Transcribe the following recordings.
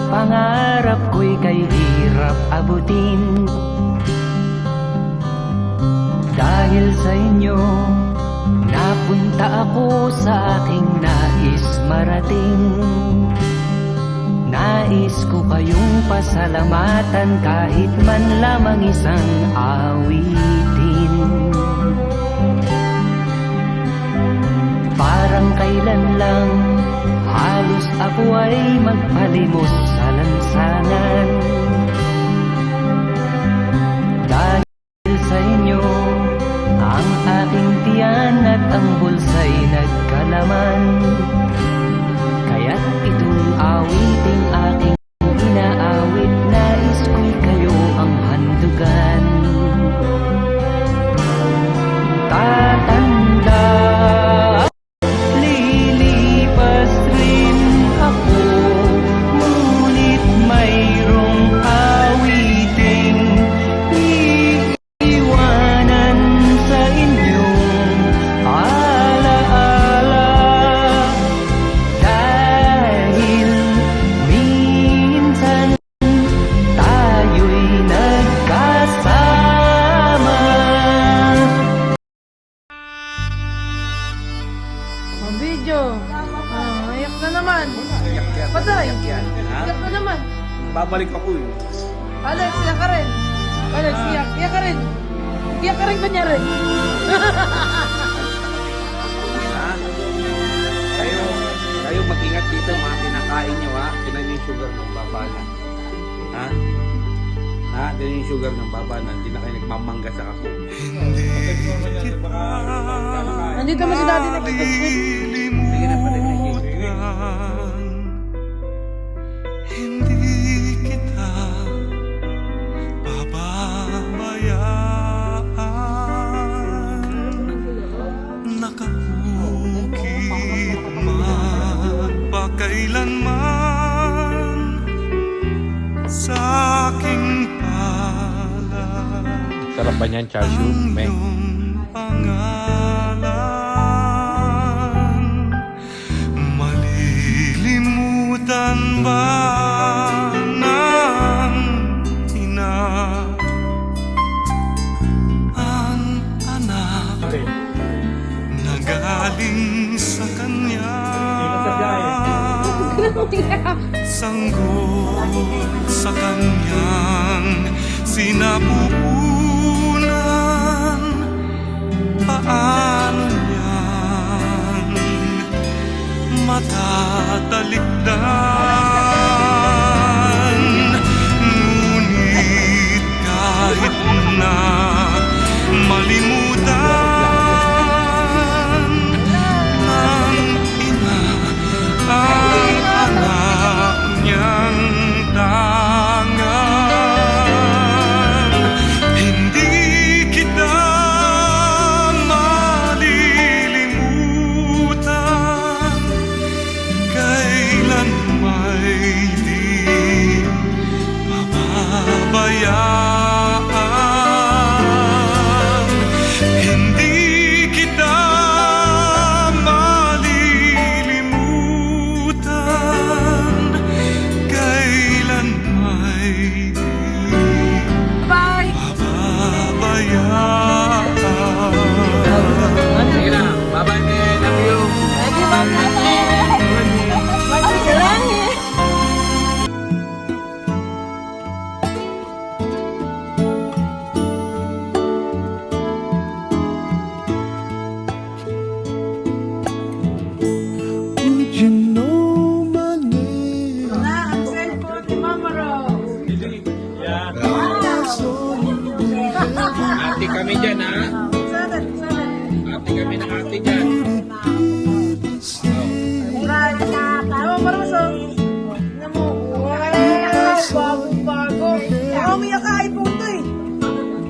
pangarap ko'y kay hirap abutin. Dahil sa inyo, napunta ako sa aking nais marating. Nais ko kayong pasalamatan kahit man lamang isang awitin. Parang kailan lang halos ako ay magpalimos sa lansangan. Dahil sa inyo, ang aking tiyan at ang bulsa'y nagkalaman. Kaya't itong awiting aking inaawit, nais ko'y kayo ang handugan. Tatanda, lilipas rin ako, ngunit mayroong awiting iiwanan sa inyong alaala. Dahil minsan tayo'y nagkasama. Ang video. Ayak na naman. Patay. Iyak na naman. Babalik ako eh. Alex, iyak ka rin. Alex, iyak. Iyak ka rin. Iyak ka rin, kunyari. Ha? Kayo mag-ingat dito mga kinakain nyo ha. Tinan nyo yung sugar ng baba na. Ha? Ha? Tinan nyo yung sugar ng baba na. Hindi na kayo nagmamangga sa ako. Nandito mo si daddy nag-speak. Sige na pala. Hindi kita pababayaan. Nakahukit magpakailanman sa aking palad. Sarap ba niyan, char siu? May. Pangalan, malilimutan ba ng ina ang anak na galing sa kanya? Sanggol sa kanyang sinapupunan. Paano niyan matatalikdan? Ngunit kahit na malimutan ng ina ang anak niyang tangan, hindi kita malilimutan. Kailan may di pababayaan. Hindi kita malilimutan. Kailan may di Bye. pababayaan. Sige na. Bye-bye, man. Love you. Lagi ba? Magsisalangin. Would you know my name? Na, ang cellphone ni Mama Rose. Ate kami dyan, ha? Sana. Ate kami ng ate dyan. Right. Mama Rose, oh. Tingnan mo. Wow, bago. Baka umiyak ka, iPhone to eh.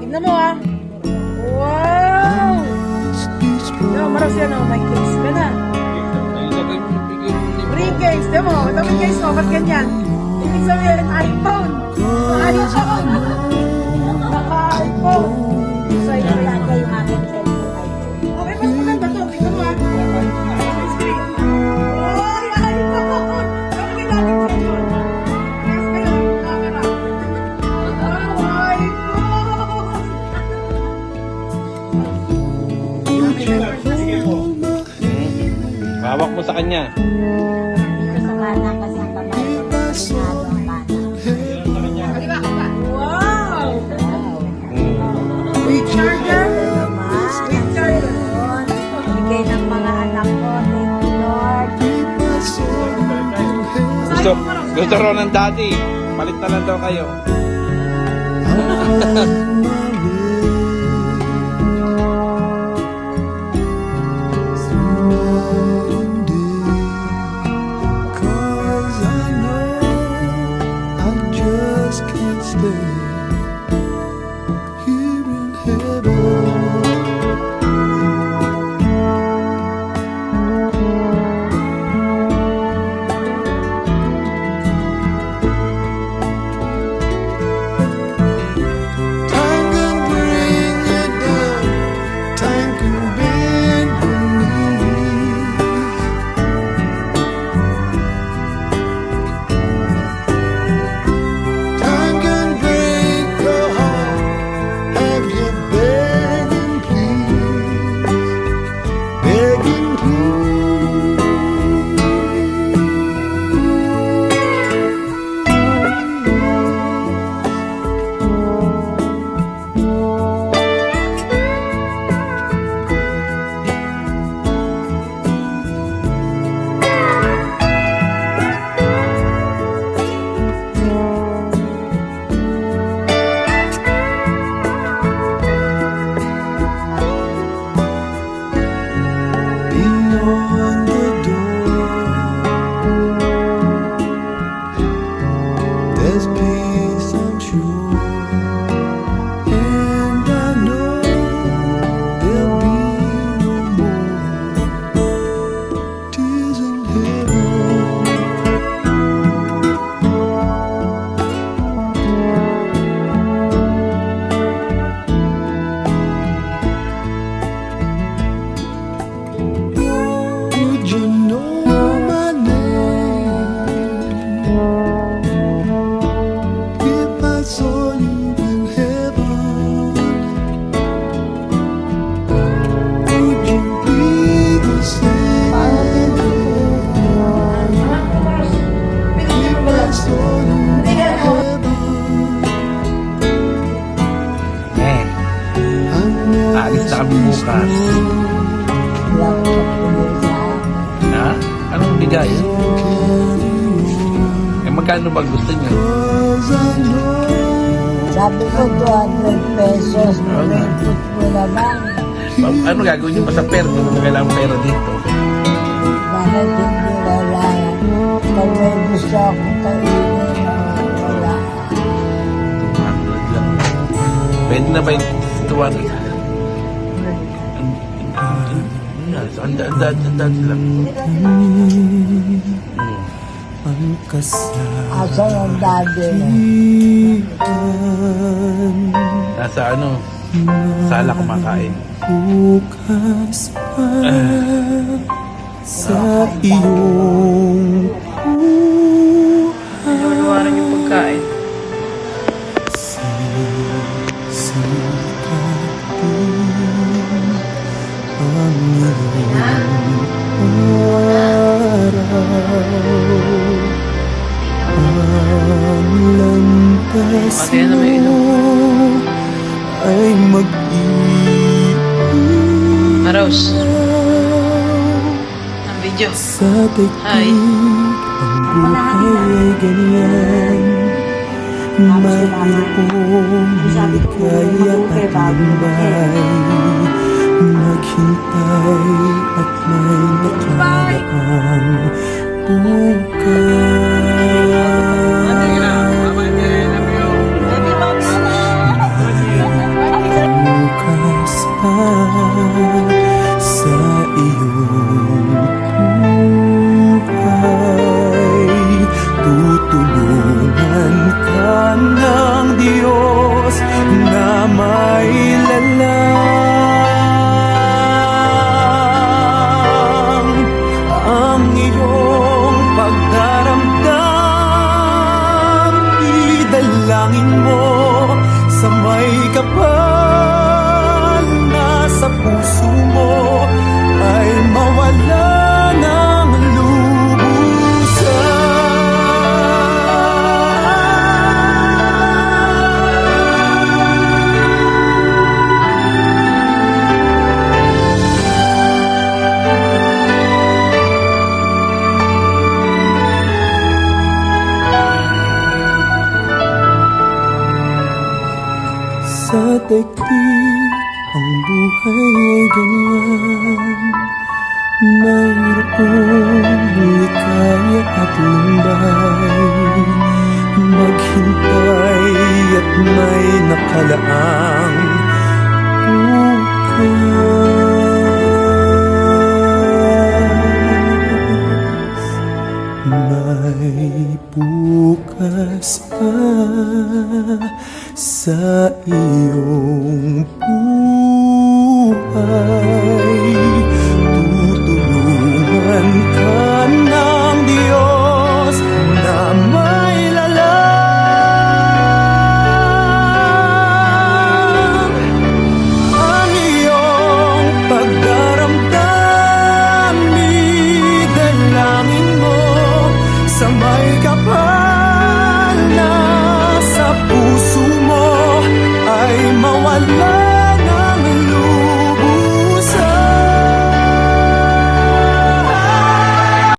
Tingnan mo ah. Wow! No, Maros yan oh, may case ka na. Free case, di mo? Ito may case mo, ba't ganyan? Ibig sabihin, iPhone. iPhone. Naka-iPhone. So, ito lang kayo aking cellphone. Okay, mas maganda to. Tingnan mo ah. Screen. Oh, iPhone. Bakit may laging cellphone? Hawak mo sa kanya. Dito sa bata kasi ang babae ko, delikado ang bata. Wow! Hmm. Big charger? Naman, Big charger. yun. Bigay ng mga anak ko. Thank you, Lord. Gusto raw ng daddy. Palit na lang daw kayo. Beyond the door, there's peace, I'm sure, and I know there'll be no more tears in heaven. Would you know my name if I saw you in heaven? Would you be the same if I saw you in heaven? Eh, alis na kami bukas. Wala ko sa pinili sa akin. Ha? Anong bigay? Eh, magkano ba gusto niyo? Sabi ko 200 pesos. Oo nga. Nilipot mo naman. Ano gagawin niyo pa sa pera? Hindi mo kailangan pera dito. Bakit hindi wala? Pag may gusto akong kainin, wala. 200 lang. Pwede na ba yung 200? Ang daan lang. Asan ang daddy mo? Nasa ano? Sala kumakain. Bukas pa sa iyong Nawawalan yung pagkain. Pati na may inom. ay mag-iiwan Maros. Ang video. sa Hi. daigdig. Ang buhay ay ganyan, mayroong ligaya at lumbay. Maghintay at may nakaraang bukas pa sa iyong buhay. Tutulungan ka ng Diyos na may lalang ang iyong mayroong likaya at lumbay, maghintay at may nakalaang bukas. May bukas pa sa iyong